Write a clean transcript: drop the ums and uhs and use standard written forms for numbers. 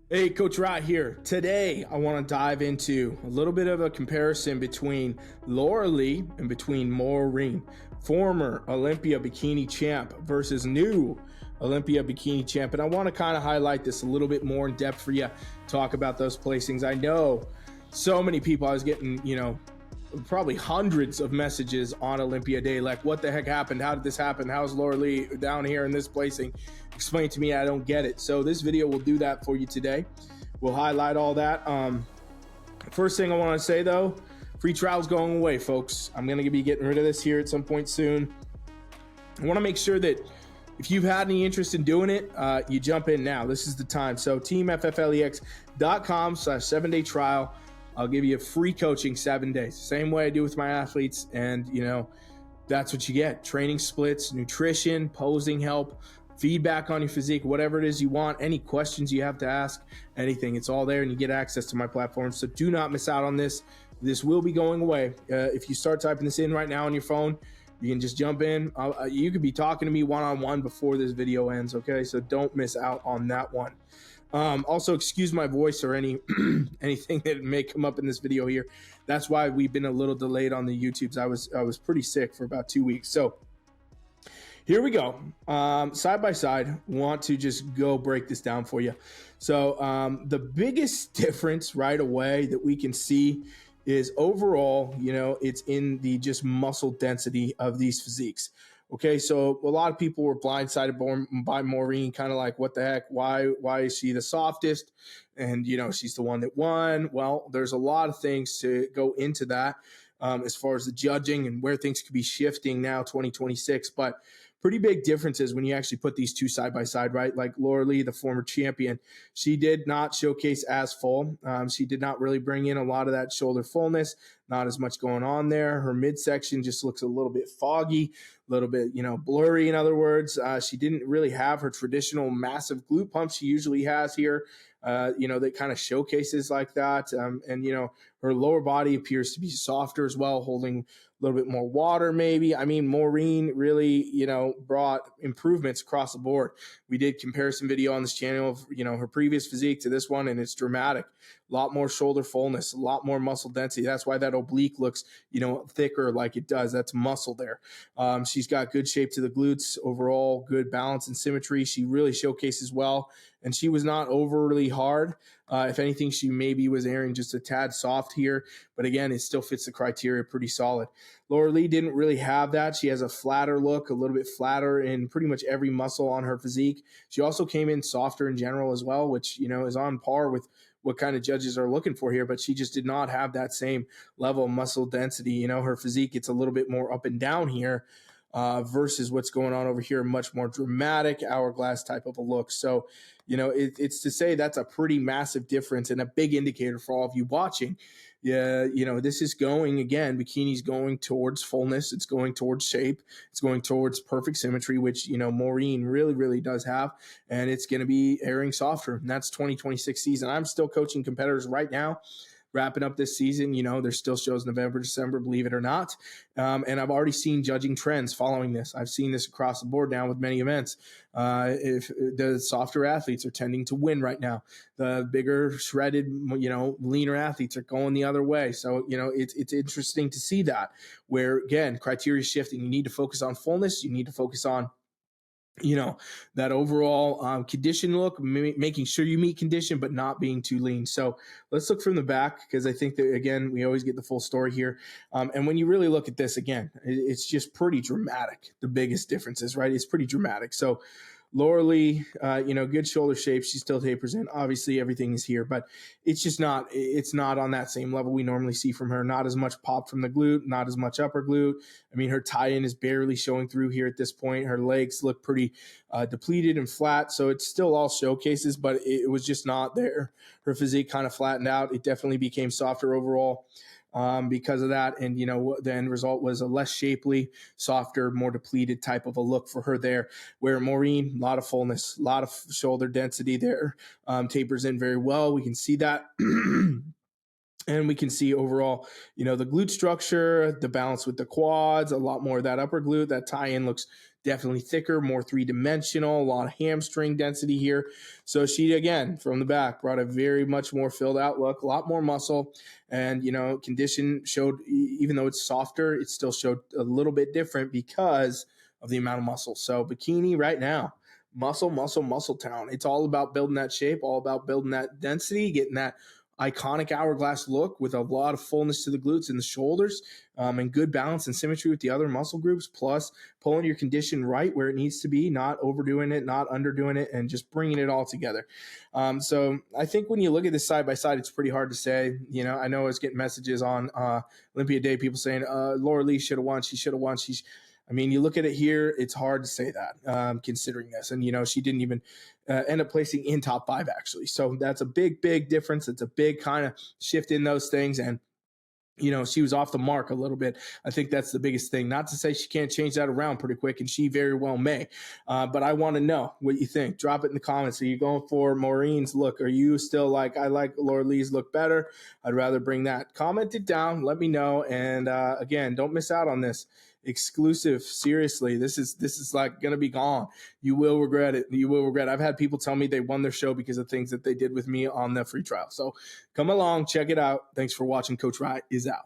Hey, Coach Rod here. Today, I want to dive into a little bit of a comparison between Lauralie and between Maureen, former Olympia bikini champ versus new Olympia bikini champ. And I want to kind of highlight this a little bit more in depth for you, talk about those placings. I know so many people, I was getting, probably hundreds of messages on Olympia Day, like, what the heck happened? How did this happen? How's Lauralie down here in this placing? Explain to me, I don't get it. So this video will do that for you today. We'll highlight all that. First thing I want to say though, free trial's going away, folks. I'm going to be getting rid of this here at some point soon. I want to make sure that if you've had any interest in doing it, you jump in now. This is the time. So teamfflex.com/7-day trial. I'll give you a free coaching 7 days. Same way I do with my athletes. And, that's what you get. Training splits, nutrition, posing help, feedback on your physique, whatever it is you want, any questions you have to ask, anything. It's all there and you get access to my platform. So do not miss out on this. This will be going away. If you start typing this in right now on your phone, you can just jump in. You could be talking to me one-on-one before this video ends, okay? So don't miss out on that one. Also, excuse my voice or anything that may come up in this video here. That's why we've been a little delayed on the YouTubes. I was pretty sick for about 2 weeks. So here we go. Side by side, want to just go break this down for you. So the biggest difference right away that we can see is overall, it's in the just muscle density of these physiques. Okay, so a lot of people were blindsided by Maureen, kind of like, what the heck? Why is she the softest? And, she's the one that won. Well, there's a lot of things to go into that as far as the judging and where things could be shifting now, 2026. But pretty big differences when you actually put these two side by side, right? Like Lauralie, the former champion, she did not showcase as full. She did not really bring in a lot of that shoulder fullness, not as much going on there. Her midsection just looks a little bit foggy, a little bit, blurry. In other words, she didn't really have her traditional massive glute pump she usually has here. That kind of showcases like that. And her lower body appears to be softer as well, holding a little bit more water maybe. I mean, Maureen really, brought improvements across the board. We did comparison video on this channel of, her previous physique to this one, and it's dramatic. A lot more shoulder fullness, a lot more muscle density. That's why that oblique looks, thicker like it does. That's muscle there. She's got good shape to the glutes, overall good balance and symmetry. She really showcases well, and she was not overly hard. If anything, she maybe was airing just a tad soft here, but again, it still fits the criteria pretty solid. Lauralie didn't really have that. She has a flatter look, a little bit flatter in pretty much every muscle on her physique. She also came in softer in general as well, which, is on par with what kind of judges are looking for here, but she just did not have that same level of muscle density. Her physique gets a little bit more up and down here versus what's going on over here, much more dramatic hourglass type of a look. So, it's to say that's a pretty massive difference and a big indicator for all of you watching. Yeah, this is going, again, bikini's going towards fullness. It's going towards shape. It's going towards perfect symmetry, which, Maureen really, really does have. And it's going to be airing softer. And that's 2026 season. I'm still coaching competitors right now, wrapping up this season. There's still shows November, December, believe it or not. And I've already seen judging trends following this. I've seen this across the board now with many events. If the softer athletes are tending to win right now, the bigger, shredded, leaner athletes are going the other way. So, it's interesting to see that, where, again, criteria is shifting. You need to focus on fullness. You need to focus on that overall condition look, making sure you meet condition, but not being too lean. So let's look from the back, because I think that, again, we always get the full story here. And when you really look at this, again, it's just pretty dramatic. The biggest differences, right? It's pretty dramatic. So Lauralie, good shoulder shape. She still tapers in. Obviously, everything is here, but it's not on that same level we normally see from her. Not as much pop from the glute, not as much upper glute. I mean, her tie-in is barely showing through here at this point. Her legs look pretty depleted and flat, so it's still all showcases, but it was just not there. Her physique kind of flattened out. It definitely became softer overall. Because of that. And, the end result was a less shapely, softer, more depleted type of a look for her there, where Maureen, a lot of fullness, a lot of shoulder density there, tapers in very well. We can see that. And we can see overall, the glute structure, the balance with the quads, a lot more of that upper glute. That tie-in looks definitely thicker, more three-dimensional, a lot of hamstring density here. So she, again, from the back, brought a very much more filled out look, a lot more muscle. And, condition showed, even though it's softer, it still showed a little bit different because of the amount of muscle. So bikini right now, muscle, muscle, muscle town. It's all about building that shape, all about building that density, getting that iconic hourglass look with a lot of fullness to the glutes and the shoulders, and good balance and symmetry with the other muscle groups, plus pulling your condition right where it needs to be, not overdoing it, not underdoing it, and just bringing it all together. So I think when you look at this side by side, it's pretty hard to say. I know I was getting messages on Olympia Day, people saying Lauralie should have won, she should have won, you look at it here, it's hard to say that, considering this. And, she didn't even end up placing in top 5, actually. So that's a big, big difference. It's a big kind of shift in those things. And, she was off the mark a little bit. I think that's the biggest thing. Not to say she can't change that around pretty quick, and she very well may. But I want to know what you think. Drop it in the comments. Are you going for Maureen's look? Are you still like, I like Lauralie's look better? I'd rather bring that. Comment it down. Let me know. And again, don't miss out on this. Exclusive. Seriously, this is like going to be gone. You will regret it. You will regret it. I've had people tell me they won their show because of things that they did with me on the free trial. So come along, check it out. Thanks for watching. Coach Rye is out.